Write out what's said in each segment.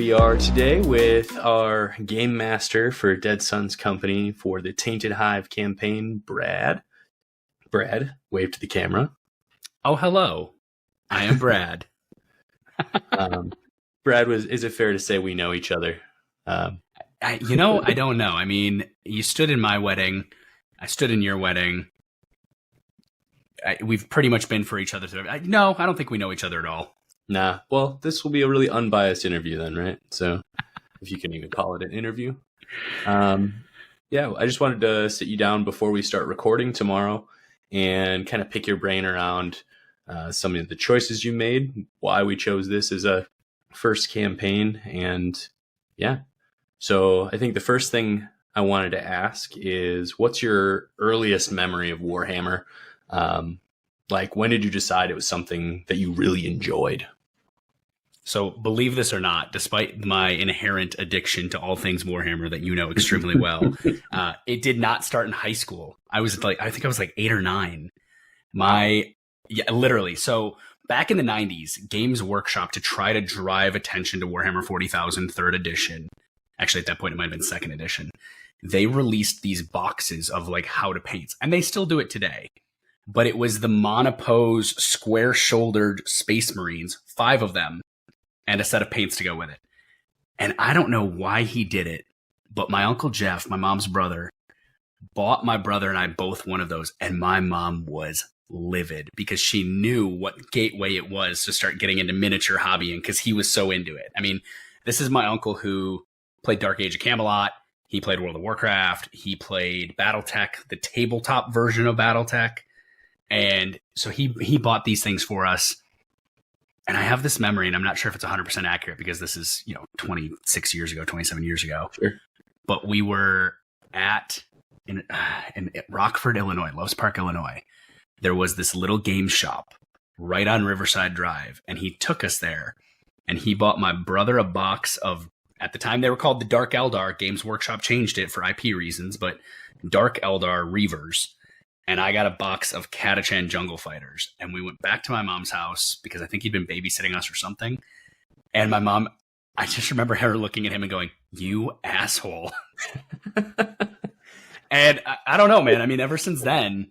we are today with our game master for Dead Sun's Company for the Tainted Hive campaign, Brad. Brad, wave to the camera. Oh, hello. I am Brad. Brad, is it fair to say we know each other? I don't know. I mean, you stood in my wedding. I stood in your wedding. We've pretty much been for each other. No, I don't think we know each other at all. Nah. Well, this will be a really unbiased interview then, right? So, if you can even call it an interview. Yeah, I just wanted to sit you down before we start recording tomorrow and kind of pick your brain around some of the choices you made, why we chose this as a first campaign, and yeah. So I think the first thing I wanted to ask is, what's your earliest memory of Warhammer? Like, when did you decide it was something that you really enjoyed? So believe this or not, despite my inherent addiction to all things Warhammer that you know extremely well, it did not start in high school. I think I was like 8 or 9. Literally. So back in the 90s, Games Workshop, to try to drive attention to Warhammer 40,000 3rd edition, actually at that point it might have been 2nd edition, they released these boxes of like how to paint, and they still do it today. But it was the monopose square-shouldered Space Marines, 5 of them, and a set of paints to go with it. And I don't know why he did it, but my Uncle Jeff, my mom's brother, bought my brother and I both one of those, and my mom was livid because she knew what gateway it was to start getting into miniature hobbying because he was so into it. I mean, this is my uncle who played Dark Age of Camelot. He played World of Warcraft. He played Battletech, the tabletop version of Battletech. And so he bought these things for us. And I have this memory, and I'm not sure if it's 100% accurate because this is, 26 years ago, 27 years ago. Sure. But we were in Rockford, Illinois, Loves Park, Illinois. There was this little game shop right on Riverside Drive, and he took us there. And he bought my brother a box of, at the time they were called the Dark Eldar. Games Workshop changed it for IP reasons, but Dark Eldar Reavers. And I got a box of Catachan Jungle Fighters. And we went back to my mom's house because I think he'd been babysitting us or something. And my mom, I just remember her looking at him and going, "You asshole." And I don't know, man. I mean, ever since then,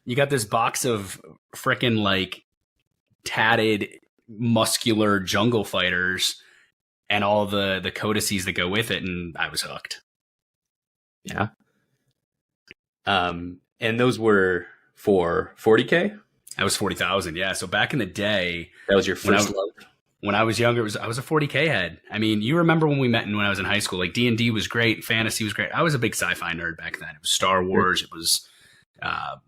you got this box of frickin' like tatted, muscular jungle fighters and all the codices that go with it. And I was hooked. Yeah. And those were for 40K? That was 40,000. Yeah. So back in the day, that was your first love. When I was younger, I was a 40K head. I mean, you remember when we met when I was in high school, like D&D was great. Fantasy was great. I was a big sci-fi nerd back then. It was Star Wars. It was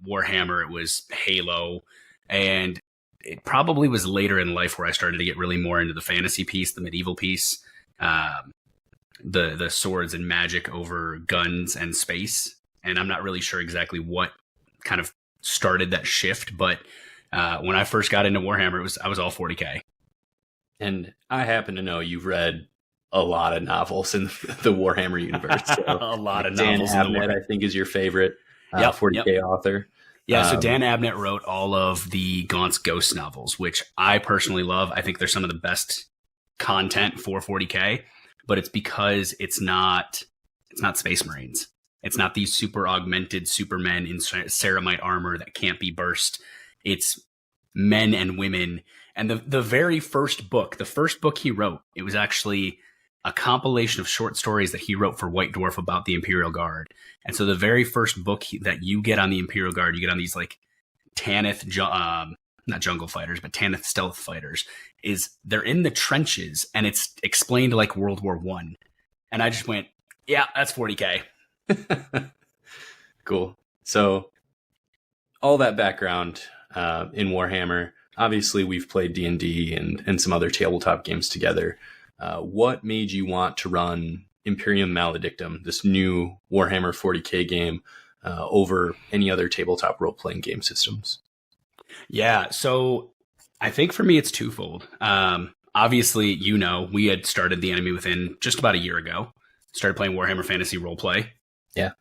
Warhammer. It was Halo. And it probably was later in life where I started to get really more into the fantasy piece, the medieval piece, the swords and magic over guns and space. And I'm not really sure exactly what kind of started that shift, but when I first got into Warhammer, I was all 40K. And I happen to know you've read a lot of novels in the Warhammer universe. So a lot of Dan novels. Abnett, I think, is your favorite 40K author. Yeah, so Dan Abnett wrote all of the Gaunt's Ghost novels, which I personally love. I think they're some of the best content for 40K, but it's because it's not Space Marines. It's not these super augmented supermen in ceramite armor that can't be burst. It's men and women. And the very first book, the first book he wrote, it was actually a compilation of short stories that he wrote for White Dwarf about the Imperial Guard. And so the very first book that you get on the Imperial Guard, you get on these like Tanith, not jungle fighters, but Tanith stealth fighters, they're in the trenches and it's explained like World War I. And I just went, yeah, that's 40K. Cool. So all that background in Warhammer, obviously we've played D&D and some other tabletop games together. What made you want to run Imperium Maledictum, this new Warhammer 40K game, over any other tabletop role-playing game systems? Yeah, so I think for me it's twofold. Obviously, we had started The Enemy Within just about a year ago. Started playing Warhammer Fantasy Roleplay. Yeah.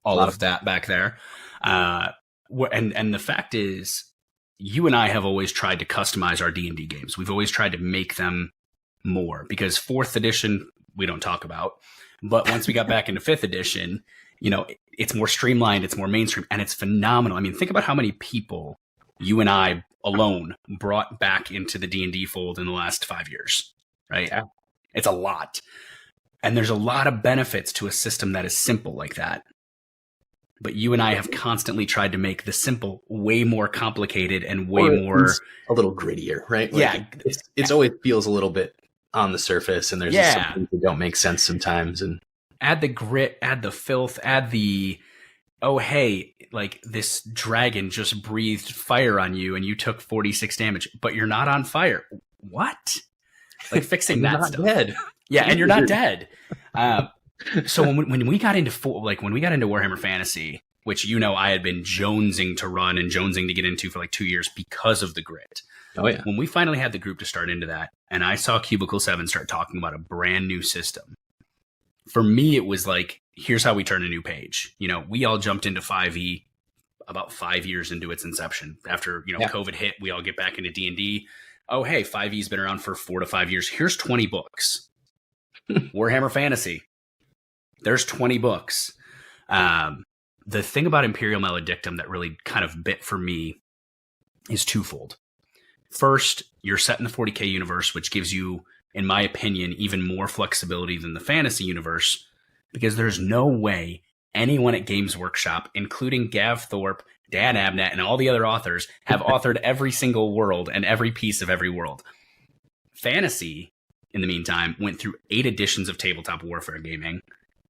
All of that back there. And the fact is, you and I have always tried to customize our D&D games. We've always tried to make them more, because 4th edition we don't talk about, but once we got back into 5th edition, you know, it's more streamlined, it's more mainstream, and it's phenomenal. I mean, think about how many people you and I alone brought back into the D&D fold in the last 5 years, right? Yeah. It's a lot. And there's a lot of benefits to a system that is simple like that. But you and I have constantly tried to make the simple way more complicated and way more a little grittier, right? Like yeah. It's always feels a little bit on the surface, and there's just some things that don't make sense sometimes. And add the grit, add the filth, add the, oh, hey, like this dragon just breathed fire on you and you took 46 damage, but you're not on fire. What? Like fixing that stuff. Dead. Yeah, and you're not dead. So when we got into Warhammer Fantasy, which, you know, I had been jonesing to run and jonesing to get into for like 2 years because of the grit. Oh yeah. When we finally had the group to start into that, and I saw Cubicle 7 start talking about a brand new system, for me it was like, here's how we turn a new page. You know, we all jumped into 5e about 5 years into its inception. After, you know, COVID hit, we all get back into D&D. Oh, hey, 5e's been around for 4 to 5 years. Here's 20 books. Warhammer Fantasy. There's 20 books. The thing about Imperium Maledictum that really kind of bit for me is twofold. First, you're set in the 40K universe, which gives you, in my opinion, even more flexibility than the fantasy universe, because there's no way anyone at Games Workshop, including Gav Thorpe, Dan Abnett, and all the other authors, have authored every single world and every piece of every world. Fantasy, in the meantime, went through 8 editions of tabletop warfare gaming.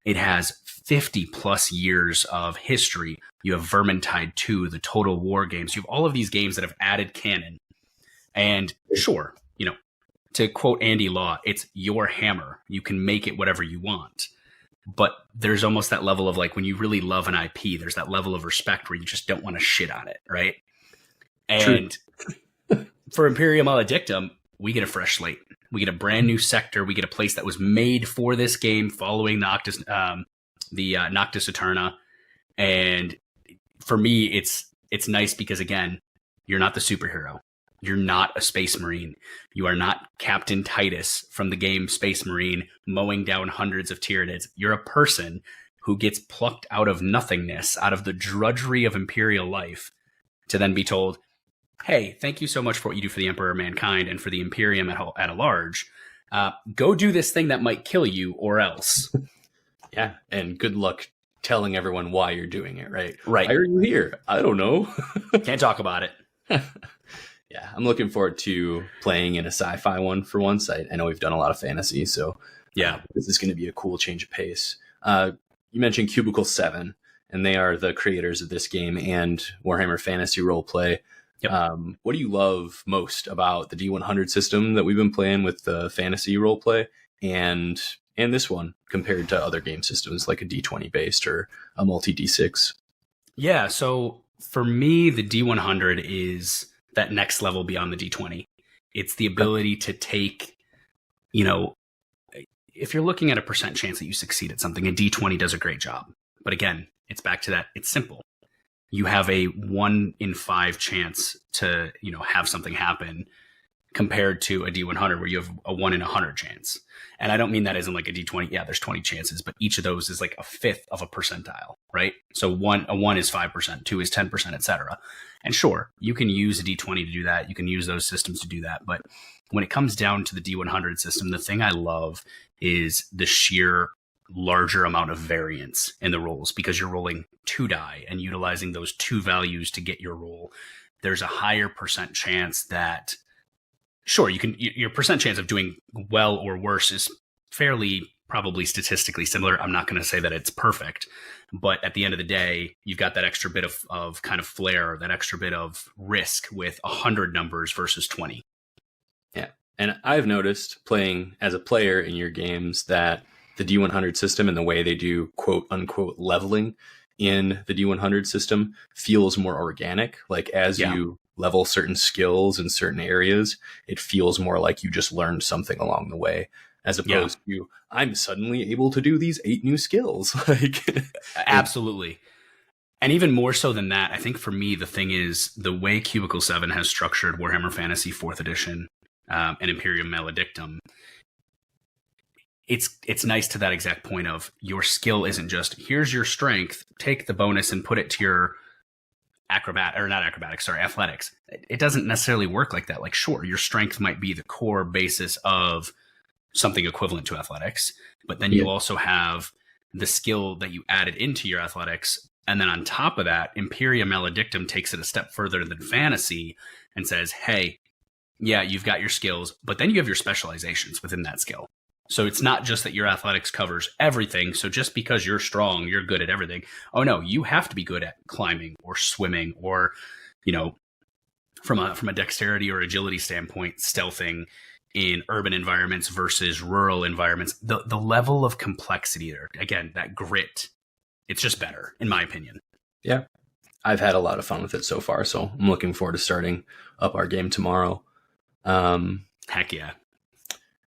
It has 50 plus years of history. You have Vermintide 2, the Total War games. You have all of these games that have added canon. And sure, you know, to quote Andy Law, it's your hammer. You can make it whatever you want. But there's almost that level of, like, when you really love an IP, there's that level of respect where you just don't want to shit on it, right? And for Imperium Maledictum, we get a fresh slate. We get a brand new sector. We get a place that was made for this game, following Noctis Eterna. And for me, it's nice because, again, you're not the superhero. You're not a Space Marine. You are not Captain Titus from the game Space Marine mowing down hundreds of Tyranids. You're a person who gets plucked out of nothingness, out of the drudgery of Imperial life, to then be told, hey, thank you so much for what you do for the Emperor of Mankind and for the Imperium at a large. Go do this thing that might kill you or else. Yeah, and good luck telling everyone why you're doing it, right? Right. Why are you here? I don't know. Can't talk about it. Yeah, I'm looking forward to playing in a sci-fi one for once. I know we've done a lot of fantasy, so yeah, this is going to be a cool change of pace. You mentioned Cubicle 7, and they are the creators of this game and Warhammer Fantasy Roleplay. Yep. What do you love most about the D100 system that we've been playing with the fantasy roleplay and this one compared to other game systems like a D20 based or a multi D6? Yeah, so for me, the D100 is that next level beyond the D20. It's the ability to take, you know, if you're looking at a percent chance that you succeed at something, a D20 does a great job. But again, it's back to that. It's simple. You have a 1 in 5 chance to, you know, have something happen compared to a D100 where you have a 1 in 100 chance. And I don't mean that as in like a D20. Yeah, there's 20 chances, but each of those is like a fifth of a percentile, right? So a 1 is 5%, 2 is 10%, etc. And sure, you can use a D20 to do that. You can use those systems to do that. But when it comes down to the D100 system, the thing I love is the sheer larger amount of variance in the rolls, because you're rolling 2 die and utilizing those 2 values to get your roll. There's a higher percent chance that, sure, your percent chance of doing well or worse is fairly probably statistically similar. I'm not going to say that it's perfect, but at the end of the day, you've got that extra bit of kind of flair, that extra bit of risk with 100 numbers versus 20. Yeah. And I've noticed playing as a player in your games that the D100 system and the way they do quote unquote leveling in the D100 system feels more organic. Like as you level certain skills in certain areas, it feels more like you just learned something along the way, as opposed to I'm suddenly able to do these 8 new skills. Like absolutely. And even more so than that, I think for me, the thing is the way Cubicle 7 has structured Warhammer Fantasy 4th edition and Imperium Maledictum it's nice to that exact point of your skill isn't just here's your strength, take the bonus and put it to your athletics. It doesn't necessarily work like that. Like, sure, your strength might be the core basis of something equivalent to athletics, but then you also have the skill that you added into your athletics. And then on top of that, Imperium Maledictum takes it a step further than fantasy and says, hey, yeah, you've got your skills, but then you have your specializations within that skill. So it's not just that your athletics covers everything. So just because you're strong, you're good at everything. Oh no, you have to be good at climbing or swimming or, from a dexterity or agility standpoint, stealthing in urban environments versus rural environments. The level of complexity there, again, that grit, it's just better, in my opinion. Yeah. I've had a lot of fun with it so far, so I'm looking forward to starting up our game tomorrow. Heck yeah.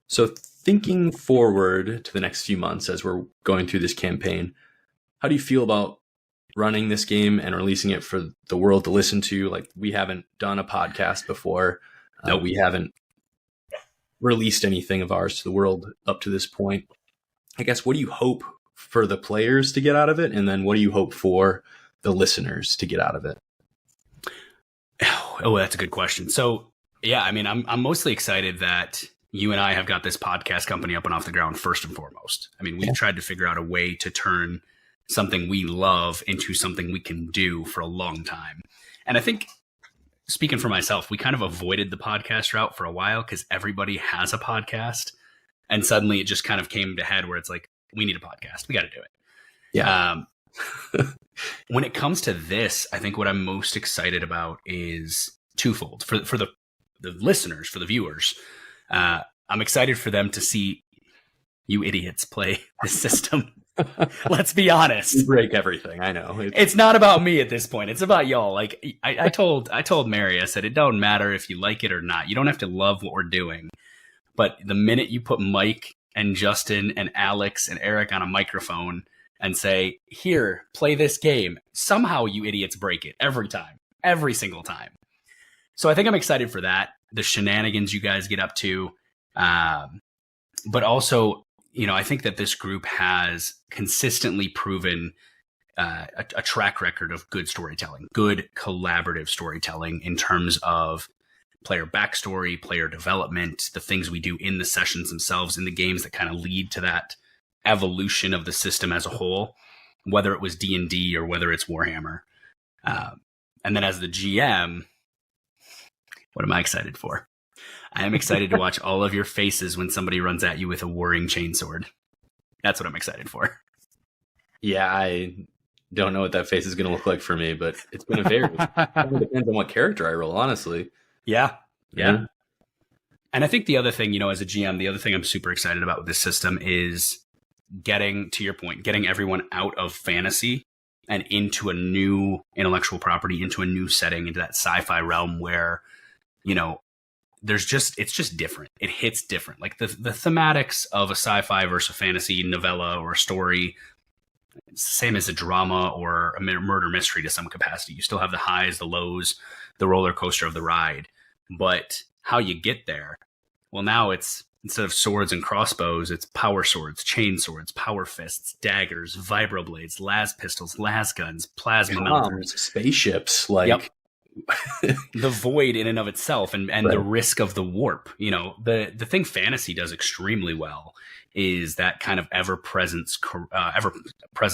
So thinking forward to the next few months as we're going through this campaign, how do you feel about running this game and releasing it for the world to listen to? Like, we haven't done a podcast before. Nope. We haven't released anything of ours to the world up to this point. I guess, what do you hope for the players to get out of it? And then what do you hope for the listeners to get out of it? Oh, that's a good question. So, yeah, I mean, I'm mostly excited that you and I have got this podcast company up and off the ground first and foremost. I mean, we've tried to figure out a way to turn something we love into something we can do for a long time. And I think, speaking for myself, we kind of avoided the podcast route for a while because everybody has a podcast. And suddenly it just kind of came to head where it's like, we need a podcast. We got to do it. Yeah. When it comes to this, I think what I'm most excited about is twofold. For the listeners, for the viewers, I'm excited for them to see you idiots play this system. Let's be honest. You break everything. I know. It's not about me at this point. It's about y'all. Like I told Mary, I said, it don't matter if you like it or not. You don't have to love what we're doing. But the minute you put Mike and Justin and Alex and Eric on a microphone and say, here, play this game, somehow you idiots break it every time, every single time. So I think I'm excited for that. The shenanigans you guys get up to. But also, I think that this group has consistently proven a track record of good storytelling, good collaborative storytelling in terms of player backstory, player development, the things we do in the sessions themselves, in the games that kind of lead to that evolution of the system as a whole, whether it was D&D or whether it's Warhammer. And then as the GM, what am I excited for? I am excited to watch all of your faces when somebody runs at you with a whirring chainsword. That's what I'm excited for. Yeah, I don't know what that face is going to look like for me, but it's going to vary. It depends on what character I roll, honestly. Yeah. And I think the other thing, as a GM, the other thing I'm super excited about with this system is getting everyone out of fantasy and into a new intellectual property, into a new setting, into that sci-fi realm where, it's just different. It hits different. Like the thematics of a sci-fi versus a fantasy novella or a story, it's the same as a drama or a murder mystery to some capacity. You still have the highs, the lows, the roller coaster of the ride. But how you get there, well, now it's, instead of swords and crossbows, it's power swords, chain swords, power fists, daggers, vibroblades, las pistols, las guns, plasma melters, spaceships, the void in and of itself, and right. The risk of the warp. The thing fantasy does extremely well is that kind of ever-present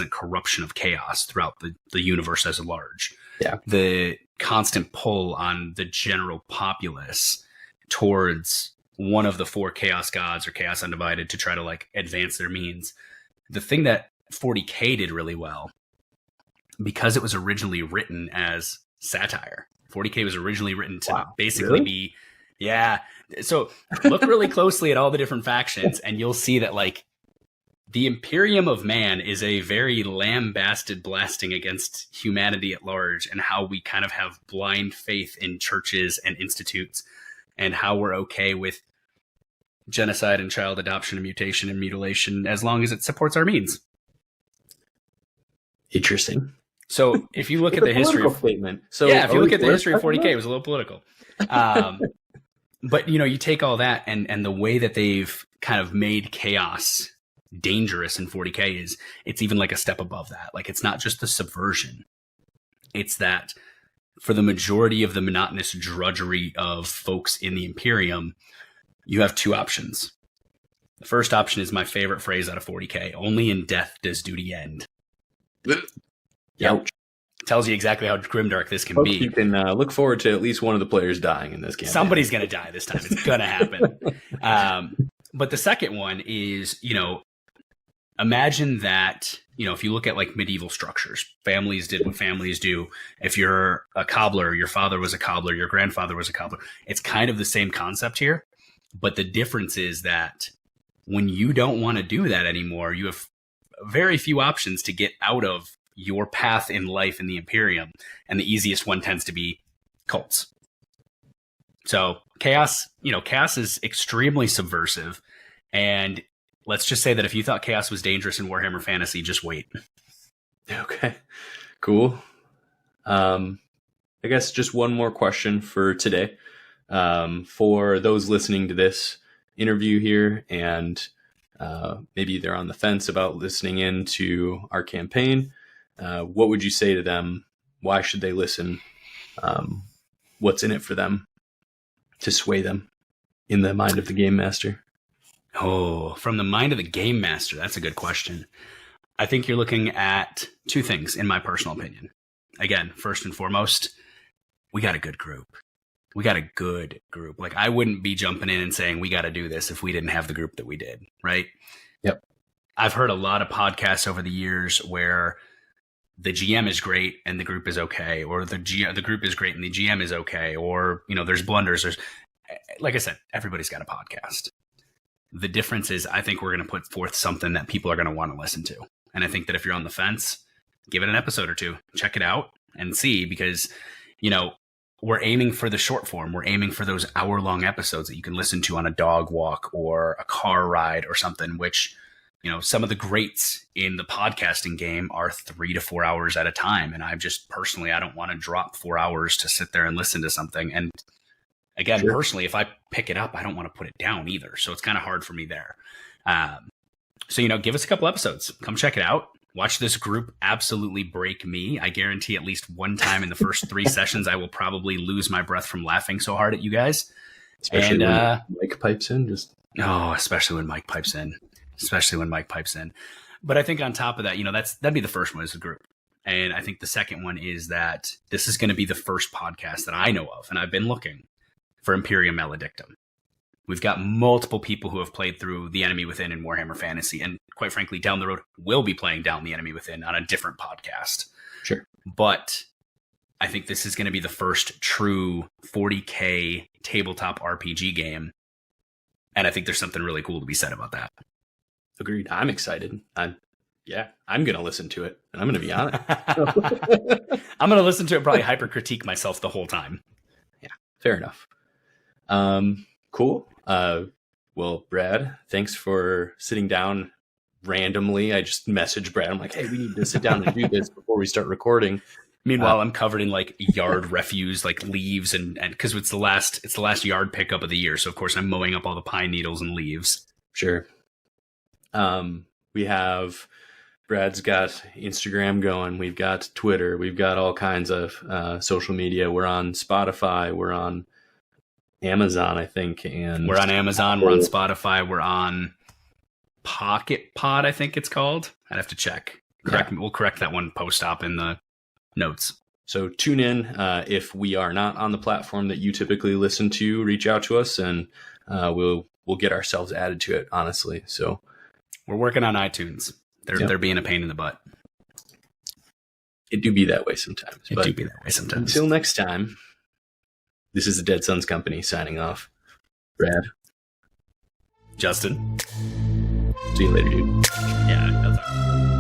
corruption of chaos throughout the universe as a large. Yeah. The constant pull on the general populace towards one of the four chaos gods or chaos undivided to try to advance their means. The thing that 40K did really well, because it was originally written as satire. 40K was originally written to basically be, yeah. So look really closely at all the different factions and you'll see that the Imperium of Man is a very lambasted blasting against humanity at large and how we kind of have blind faith in churches and institutes and how we're okay with genocide and child adoption and mutation and mutilation as long as it supports our means. Interesting. So if you look at the history of statement, if you look at the history of 40K, it was a little political. But you take all that and the way that they've kind of made chaos dangerous in 40K is it's even like a step above that. Like, it's not just the subversion. It's that for the majority of the monotonous drudgery of folks in the Imperium, you have two options. The first option is my favorite phrase out of 40K. Only in death does duty end. Yep. Tells you exactly how grimdark this can be. You can look forward to at least one of the players dying in this game. Somebody's going to die this time. It's going to happen. But the second one is, imagine that, if you look at like medieval structures, families did what families do. If you're a cobbler, your father was a cobbler, your grandfather was a cobbler. It's kind of the same concept here. But the difference is that when you don't want to do that anymore, you have very few options to get out of your path in life in the Imperium. And the easiest one tends to be cults. So chaos is extremely subversive. And let's just say that if you thought chaos was dangerous in Warhammer Fantasy, just wait. Okay, cool. I guess just one more question for today. For those listening to this interview here and maybe they're on the fence about listening in to our campaign, what would you say to them? Why should they listen? What's in it for them to sway them in the mind of the game master? Oh, from the mind of the game master, that's a good question. I think you're looking at two things, in my personal opinion. Again, first and foremost, we got a good group. We got a good group. Like, I wouldn't be jumping in and saying we got to do this if we didn't have the group that we did, right? Yep. I've heard a lot of podcasts over the years where the GM is great and the group is okay, or the group is great and the GM is okay, or there's blunders. Like I said, everybody's got a podcast. The difference is, I think we're going to put forth something that people are going to want to listen to, and I think that if you're on the fence, give it an episode or two, check it out, and see, because we're aiming for the short form. We're aiming for those hour-long episodes that you can listen to on a dog walk or a car ride or something, which, some of the greats in the podcasting game are 3 to 4 hours at a time. And I don't want to drop 4 hours to sit there and listen to something. And again, Sure. Personally, if I pick it up, I don't want to put it down either. So it's kind of hard for me there. So give us a couple episodes. Come check it out. Watch this group absolutely break me. I guarantee at least one time in the first 3 sessions, I will probably lose my breath from laughing so hard at you guys. Especially when Mike pipes in. Especially when Mike pipes in. But I think on top of that, that'd be the first one as a group. And I think the second one is that this is going to be the first podcast that I know of, and I've been looking for Imperium Maledictum. We've got multiple people who have played through The Enemy Within in Warhammer Fantasy, and quite frankly, down the road, will be playing Down the Enemy Within on a different podcast. Sure. But I think this is going to be the first true 40K tabletop RPG game, and I think there's something really cool to be said about that. Agreed. I'm excited. I'm going to listen to it, and I'm going to be on it. I'm going to listen to it, probably hyper critique myself the whole time. Yeah, fair enough. Cool. Well, Brad, thanks for sitting down randomly. I just messaged Brad. I'm like, hey, we need to sit down and do this before we start recording. Meanwhile, I'm covered in like yard refuse, like leaves, and because it's the last yard pickup of the year. So of course I'm mowing up all the pine needles and leaves. Sure. We have Brad's got Instagram going. We've got Twitter. We've got all kinds of social media. We're on Spotify. We're on Amazon, I think. And we're on Amazon. We're on Spotify. We're on Pocket Pod, I think it's called. I'd have to check. We'll correct that one post-op in the notes. So tune in. If we are not on the platform that you typically listen to, reach out to us, and we'll get ourselves added to it, honestly. So we're working on iTunes. They're being a pain in the butt. It do be that way sometimes. Until next time, this is the Dead Sons Company signing off. Brad. Justin. See you later, dude. Yeah, that's all right.